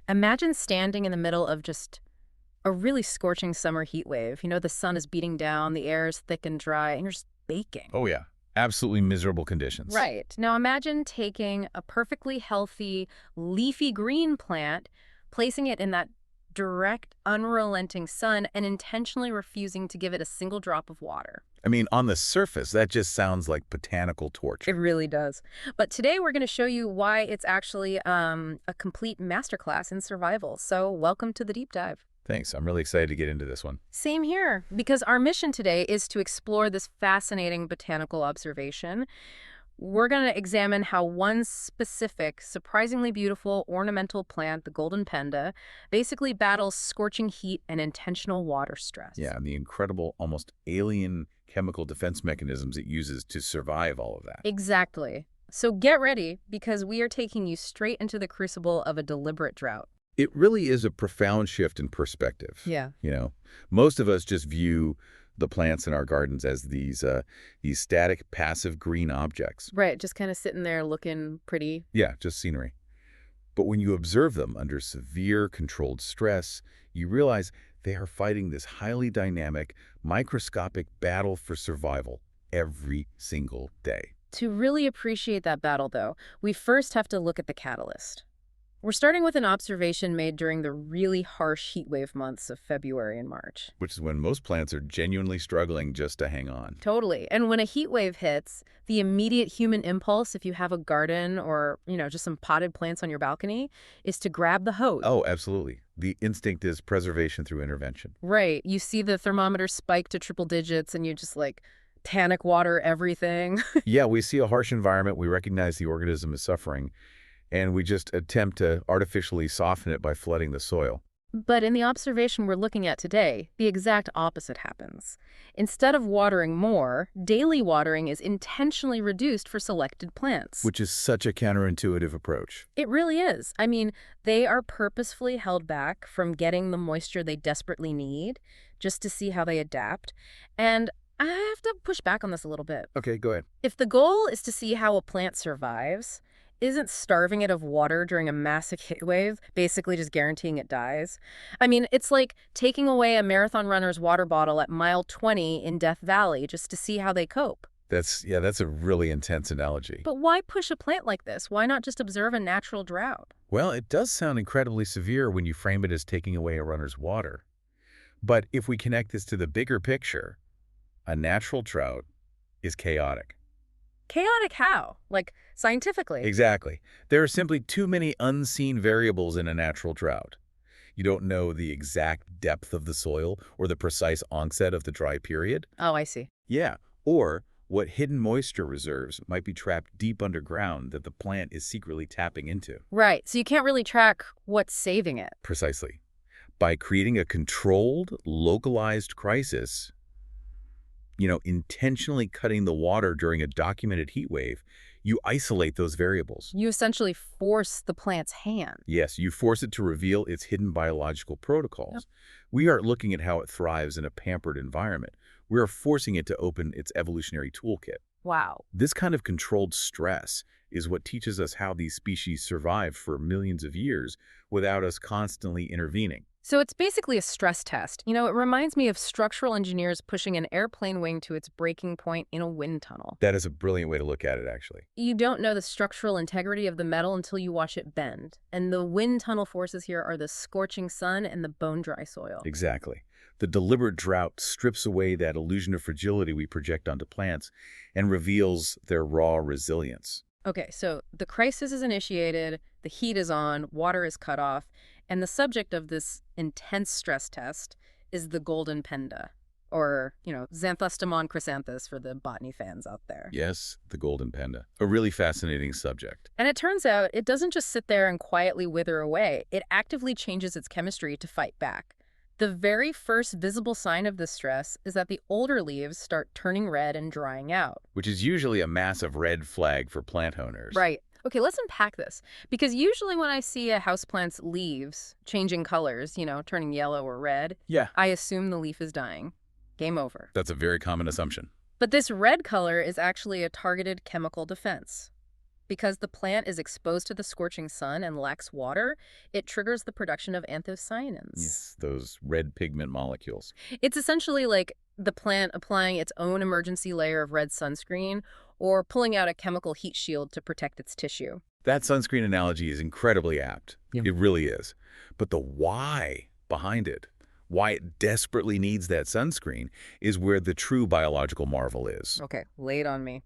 Imagine standing in the middle of just a really scorching summer heat wave. The sun is beating down, the air is thick and dry, and you're just baking. Oh, yeah. Absolutely miserable conditions. Right. Now imagine taking a perfectly healthy, leafy green plant, placing it in that direct, unrelenting sun, and intentionally refusing to give it a single drop of water. I mean, on the surface, that just sounds like botanical It torture. really does. But today we're going to show you why it's actually a complete masterclass in survival. So welcome to the deep dive. Thanks. I'm really excited to get into this one. Same here, because our mission today is to explore this fascinating botanical observation. We're going to examine how one specific, surprisingly beautiful ornamental plant, the Golden Penda, basically battles scorching heat and intentional water stress. Yeah, and the incredible, almost alien chemical defense mechanisms it uses to survive all of that. Exactly. So get ready, because we are taking you straight into the crucible of a deliberate drought. It really is a profound shift in perspective. Yeah. Most of us just view the plants in our gardens as these static, passive green objects. Right, just kind of sitting there looking pretty. Yeah, just scenery. But when you observe them under severe controlled stress, you realize they are fighting this highly dynamic, microscopic battle for survival every single day. To really appreciate that battle, though, we first have to look at the catalyst. We're starting with an observation made during the really harsh heatwave months of February and March. Which is when most plants are genuinely struggling just to hang on. Totally. And when a heat wave hits, the immediate human impulse, if you have a garden or, just some potted plants on your balcony, is to grab the hose. Oh, absolutely. The instinct is preservation through intervention. Right. You see the thermometer spike to triple digits and you just tonic water everything. Yeah, we see a harsh environment. We recognize the organism is suffering, and we just attempt to artificially soften it by flooding the soil. But in the observation we're looking at today, the exact opposite happens. Instead of watering more, daily watering is intentionally reduced for selected plants. Which is such a counterintuitive approach. It really is. I mean, they are purposefully held back from getting the moisture they desperately need, just to see how they adapt. And I have to push back on this a little bit. Okay, go ahead. If the goal is to see how a plant survives, isn't starving it of water during a massive heat wave basically just guaranteeing it dies? I mean, it's like taking away a marathon runner's water bottle at mile 20 in Death Valley just to see how they cope. That's a really intense analogy. But why push a plant like this? Why not just observe a natural drought? Well, it does sound incredibly severe when you frame it as taking away a runner's water. But if we connect this to the bigger picture, a natural drought is chaotic. Chaotic how? Scientifically? Exactly. There are simply too many unseen variables in a natural drought. You don't know the exact depth of the soil or the precise onset of the dry period. Oh, I see. Yeah, or what hidden moisture reserves might be trapped deep underground that the plant is secretly tapping into. Right, so you can't really track what's saving it. Precisely. By creating a controlled, localized crisis, intentionally cutting the water during a documented heat wave, you isolate those variables. You essentially force the plant's hand. Yes, you force it to reveal its hidden biological protocols. Yep. We aren't looking at how it thrives in a pampered environment. We are forcing it to open its evolutionary toolkit. Wow. This kind of controlled stress is what teaches us how these species survived for millions of years without us constantly intervening. So it's basically a stress test. It reminds me of structural engineers pushing an airplane wing to its breaking point in a wind tunnel. That is a brilliant way to look at it, actually. You don't know the structural integrity of the metal until you watch it bend. And the wind tunnel forces here are the scorching sun and the bone-dry soil. Exactly. The deliberate drought strips away that illusion of fragility we project onto plants and reveals their raw resilience. Okay, so the crisis is initiated, the heat is on, water is cut off, and the subject of this intense stress test is the Golden Penda, or, Xanthostemon chrysanthus for the botany fans out there. Yes, the Golden Penda. A really fascinating subject. And it turns out it doesn't just sit there and quietly wither away. It actively changes its chemistry to fight back. The very first visible sign of this stress is that the older leaves start turning red and drying out. Which is usually a massive red flag for plant owners. Right. Okay, let's unpack this. Because usually when I see a houseplant's leaves changing colors, turning yellow or red, Yeah. I assume the leaf is dying. Game over. That's a very common assumption. But this red color is actually a targeted chemical defense. Because the plant is exposed to the scorching sun and lacks water, it triggers the production of anthocyanins. Yes, those red pigment molecules. It's essentially like the plant applying its own emergency layer of red sunscreen or pulling out a chemical heat shield to protect its tissue. That sunscreen analogy is incredibly apt. Yeah. It really is. But the why behind it, why it desperately needs that sunscreen, is where the true biological marvel is. Okay, lay it on me.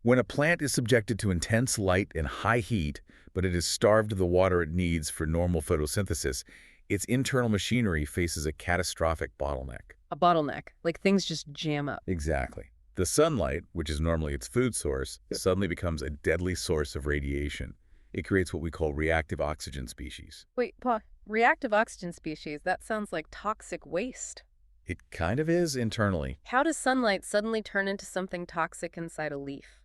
When a plant is subjected to intense light and high heat, but it is starved of the water it needs for normal photosynthesis, its internal machinery faces a catastrophic bottleneck. A bottleneck, like things just jam up. Exactly. The sunlight, which is normally its food source, suddenly becomes a deadly source of radiation. It creates what we call reactive oxygen species. Wait, Pa, reactive oxygen species, that sounds like toxic waste. It kind of is internally. How does sunlight suddenly turn into something toxic inside a leaf?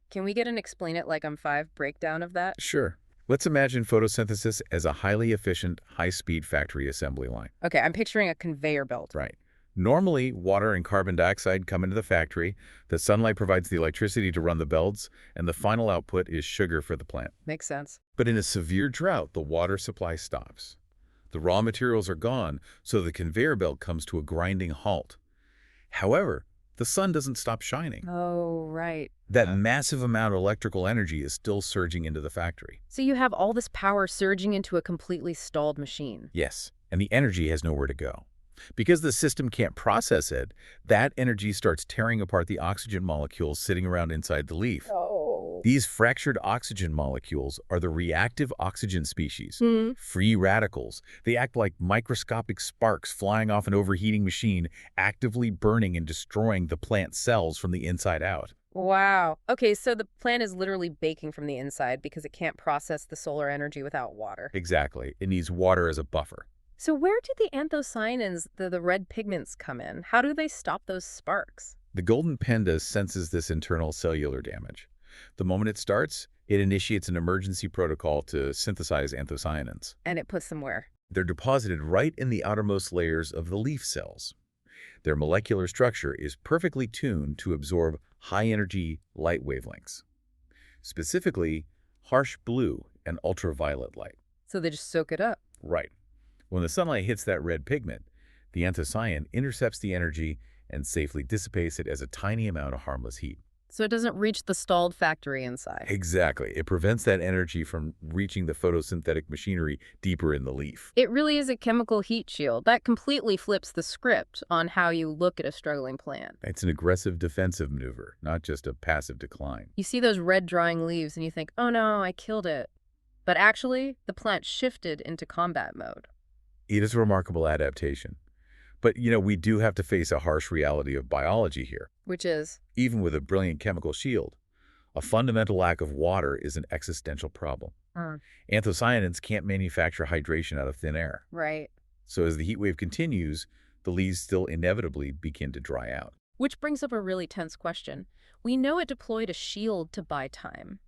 Can we get an explain it like I'm five breakdown of that? Sure. Let's imagine photosynthesis as a highly efficient, high-speed factory assembly line. Okay, I'm picturing a conveyor belt. Right. Normally, water and carbon dioxide come into the factory, the sunlight provides the electricity to run the belts, and the final output is sugar for the plant. Makes sense. But in a severe drought, the water supply stops. The raw materials are gone, so the conveyor belt comes to a grinding halt. However, the sun doesn't stop shining. Oh, right. That massive amount of electrical energy is still surging into the factory. So you have all this power surging into a completely stalled machine. Yes, and the energy has nowhere to go. Because the system can't process it, that energy starts tearing apart the oxygen molecules sitting around inside the leaf. Oh. These fractured oxygen molecules are the reactive oxygen species, free radicals. They act like microscopic sparks flying off an overheating machine, actively burning and destroying the plant cells from the inside out. Wow. Okay, so the plant is literally baking from the inside because it can't process the solar energy without water. Exactly. It needs water as a buffer. So where do the anthocyanins, the red pigments, come in? How do they stop those sparks? The Golden Penda senses this internal cellular damage. The moment it starts, it initiates an emergency protocol to synthesize anthocyanins. And it puts them where? They're deposited right in the outermost layers of the leaf cells. Their molecular structure is perfectly tuned to absorb high-energy light wavelengths, specifically harsh blue and ultraviolet light. So they just soak it up. Right. When the sunlight hits that red pigment, the anthocyanin intercepts the energy and safely dissipates it as a tiny amount of harmless heat. So it doesn't reach the stalled factory inside. Exactly. It prevents that energy from reaching the photosynthetic machinery deeper in the leaf. It really is a chemical heat shield. That completely flips the script on how you look at a struggling plant. It's an aggressive defensive maneuver, not just a passive decline. You see those red drying leaves and you think, oh no, I killed it. But actually, the plant shifted into combat mode. It is a remarkable adaptation. But, we do have to face a harsh reality of biology here. Which is? Even with a brilliant chemical shield, a fundamental lack of water is an existential problem. Anthocyanins can't manufacture hydration out of thin air. Right. So as the heat wave continues, the leaves still inevitably begin to dry out. Which brings up a really tense question. We know it deployed a shield to buy time.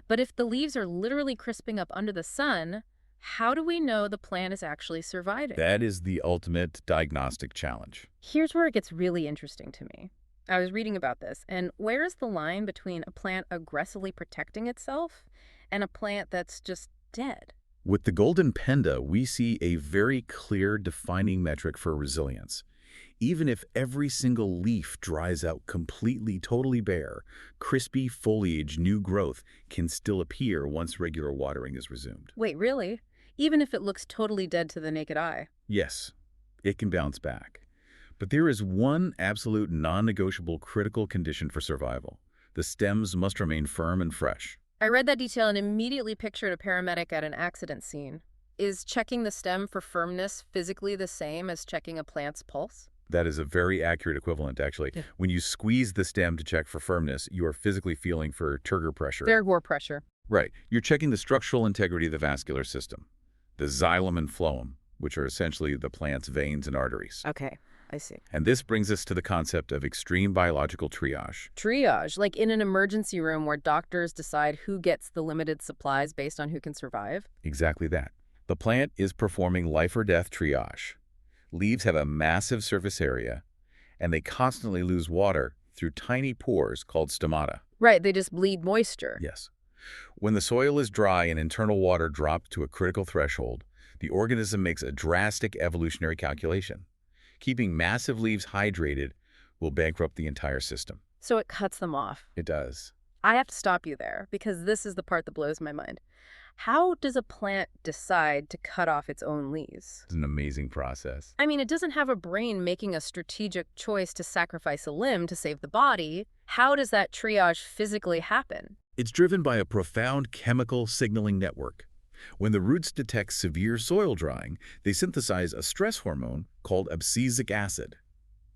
But if the leaves are literally crisping up under the sun, how do we know the plant is actually surviving? That is the ultimate diagnostic challenge. Here's where it gets really interesting to me. I was reading about this, and where is the line between a plant aggressively protecting itself and a plant that's just dead? With the Golden Penda, we see a very clear defining metric for resilience. Even if every single leaf dries out completely, totally bare, crispy foliage, new growth can still appear once regular watering is resumed. Wait, really? Even if it looks totally dead to the naked eye? Yes, it can bounce back. But there is one absolute non-negotiable critical condition for survival. The stems must remain firm and fresh. I read that detail and immediately pictured a paramedic at an accident scene. Is checking the stem for firmness physically the same as checking a plant's pulse? That is a very accurate equivalent, actually. Yeah. When you squeeze the stem to check for firmness, you are physically feeling for turgor pressure. Turgor pressure. Right. You're checking the structural integrity of the vascular system, the xylem and phloem, which are essentially the plant's veins and arteries. Okay, I see. And this brings us to the concept of extreme biological triage. Triage, like in an emergency room where doctors decide who gets the limited supplies based on who can survive? Exactly that. The plant is performing life or death triage. Leaves have a massive surface area, and they constantly lose water through tiny pores called stomata. Right, they just bleed moisture. Yes. When the soil is dry and internal water drops to a critical threshold, the organism makes a drastic evolutionary calculation. Keeping massive leaves hydrated will bankrupt the entire system. So it cuts them off. It does. I have to stop you there because this is the part that blows my mind. How does a plant decide to cut off its own leaves? It's an amazing process. I mean, it doesn't have a brain making a strategic choice to sacrifice a limb to save the body. How does that triage physically happen? It's driven by a profound chemical signaling network. When the roots detect severe soil drying, they synthesize a stress hormone called abscisic acid,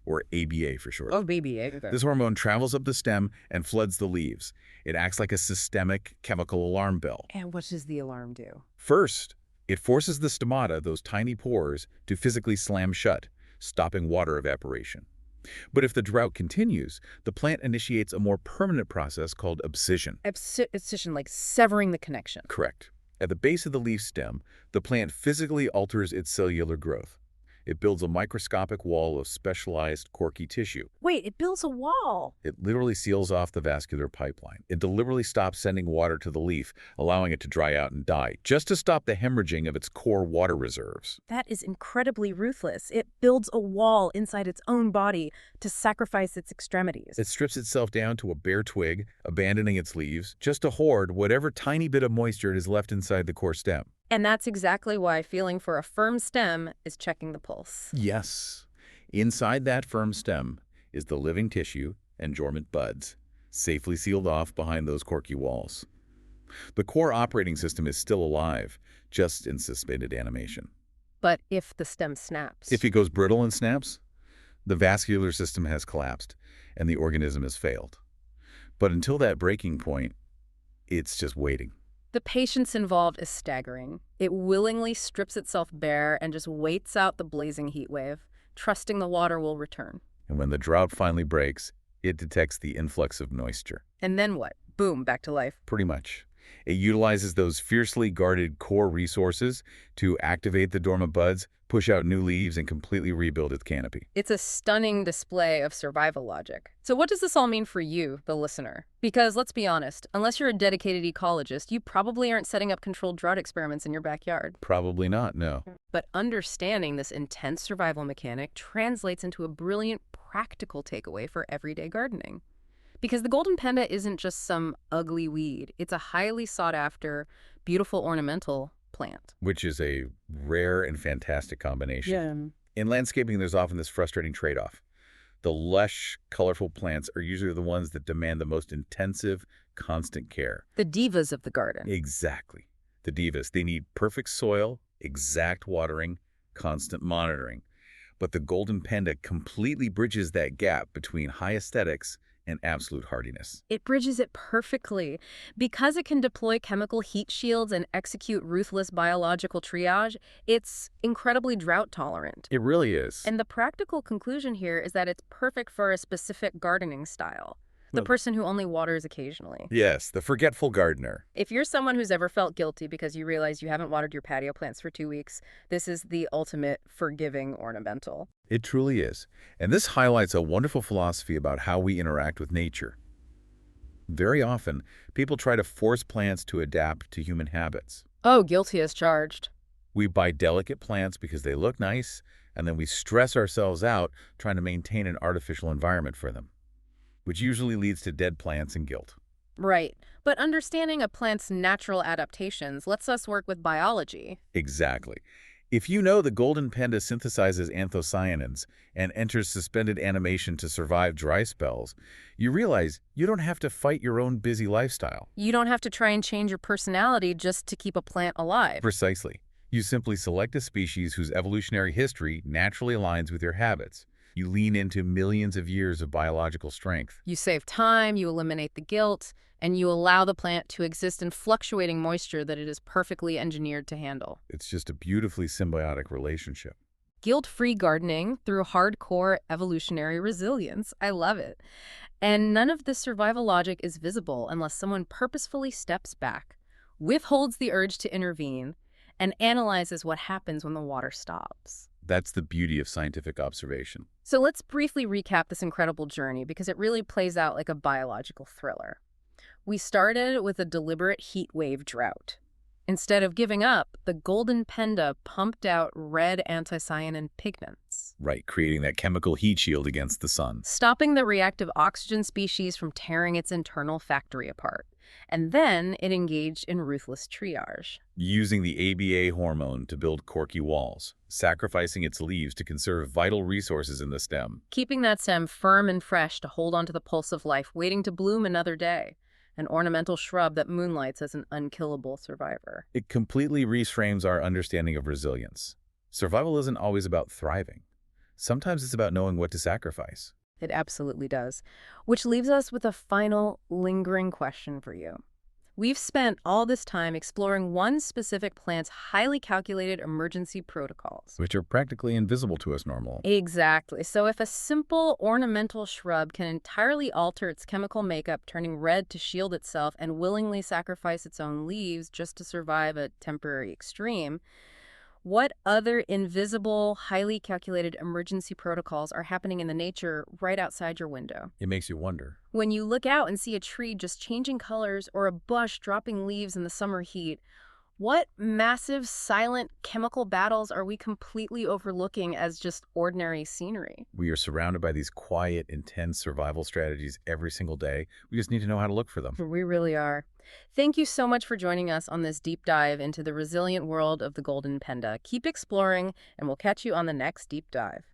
or ABA for short. Oh, baby. Okay. This hormone travels up the stem and floods the leaves. It acts like a systemic chemical alarm bell. And what does the alarm do? First, it forces the stomata, those tiny pores, to physically slam shut, stopping water evaporation. But if the drought continues, the plant initiates a more permanent process called abscission. Abscission, like severing the connection. Correct. At the base of the leaf stem, the plant physically alters its cellular growth. It builds a microscopic wall of specialized corky tissue. Wait, it builds a wall. It literally seals off the vascular pipeline. It deliberately stops sending water to the leaf, allowing it to dry out and die, just to stop the hemorrhaging of its core water reserves. That is incredibly ruthless. It builds a wall inside its own body to sacrifice its extremities. It strips itself down to a bare twig, abandoning its leaves, just to hoard whatever tiny bit of moisture is left inside the core stem. And that's exactly why feeling for a firm stem is checking the pulse. Yes. Inside that firm stem is the living tissue and dormant buds, safely sealed off behind those corky walls. The core operating system is still alive, just in suspended animation. But if the stem snaps? If it goes brittle and snaps, the vascular system has collapsed and the organism has failed. But until that breaking point, it's just waiting. The patience involved is staggering. It willingly strips itself bare and just waits out the blazing heat wave, trusting the water will return. And when the drought finally breaks, it detects the influx of moisture. And then what? Boom, back to life. Pretty much. It utilizes those fiercely guarded core resources to activate the dormant buds, push out new leaves, and completely rebuild its canopy. It's a stunning display of survival logic. So what does this all mean for you, the listener? Because let's be honest, unless you're a dedicated ecologist, you probably aren't setting up controlled drought experiments in your backyard. Probably not, no. But understanding this intense survival mechanic translates into a brilliant practical takeaway for everyday gardening. Because the Golden Penda isn't just some ugly weed. It's a highly sought-after, beautiful ornamental plant. Which is a rare and fantastic combination. In landscaping, there's often this frustrating trade-off. The lush, colorful plants are usually the ones that demand the most intensive, constant care. The divas of the garden. Exactly. The divas. They need perfect soil, exact watering, constant monitoring. But the Golden Penda completely bridges that gap between high aesthetics and absolute hardiness. It bridges it perfectly. Because it can deploy chemical heat shields and execute ruthless biological triage, it's incredibly drought tolerant. It really is. And the practical conclusion here is that it's perfect for a specific gardening style. The person who only waters occasionally. Yes, the forgetful gardener. If you're someone who's ever felt guilty because you realize you haven't watered your patio plants for 2 weeks, this is the ultimate forgiving ornamental. It truly is. And this highlights a wonderful philosophy about how we interact with nature. Very often, people try to force plants to adapt to human habits. Oh, guilty as charged. We buy delicate plants because they look nice, and then we stress ourselves out trying to maintain an artificial environment for them, which usually leads to dead plants and guilt. Right. But understanding a plant's natural adaptations lets us work with biology. Exactly. If you know the Golden Penda synthesizes anthocyanins and enters suspended animation to survive dry spells, you realize you don't have to fight your own busy lifestyle. You don't have to try and change your personality just to keep a plant alive. Precisely. You simply select a species whose evolutionary history naturally aligns with your habits. You lean into millions of years of biological strength. You save time, you eliminate the guilt, and you allow the plant to exist in fluctuating moisture that it is perfectly engineered to handle. It's just a beautifully symbiotic relationship. Guilt-free gardening through hardcore evolutionary resilience. I love it. And none of this survival logic is visible unless someone purposefully steps back, withholds the urge to intervene, and analyzes what happens when the water stops. That's the beauty of scientific observation. So let's briefly recap this incredible journey because it really plays out like a biological thriller. We started with a deliberate heat wave drought. Instead of giving up, the Golden Penda pumped out red anthocyanin pigments, Right, creating that chemical heat shield against the sun. stopping the reactive oxygen species from tearing its internal factory apart. And then it engaged in ruthless triage, Using the ABA hormone to build corky walls, sacrificing its leaves to conserve vital resources in the stem. keeping that stem firm and fresh to hold onto the pulse of life, waiting to bloom another day. An ornamental shrub that moonlights as an unkillable survivor. It completely reframes our understanding of resilience. Survival isn't always about thriving. Sometimes it's about knowing what to sacrifice. It absolutely does. Which leaves us with a final, lingering question for you. We've spent all this time exploring one specific plant's highly calculated emergency protocols. Which are practically invisible to us normal. Exactly. So if a simple ornamental shrub can entirely alter its chemical makeup, turning red to shield itself and willingly sacrifice its own leaves just to survive a temporary extreme, what other invisible, highly calculated emergency protocols are happening in the nature right outside your window? It makes you wonder. When you look out and see a tree just changing colors or a bush dropping leaves in the summer heat, what massive, silent chemical battles are we completely overlooking as just ordinary scenery? We are surrounded by these quiet, intense survival strategies every single day. We just need to know how to look for them. We really are. Thank you so much for joining us on this deep dive into the resilient world of the Golden Penda. Keep exploring, and we'll catch you on the next deep dive.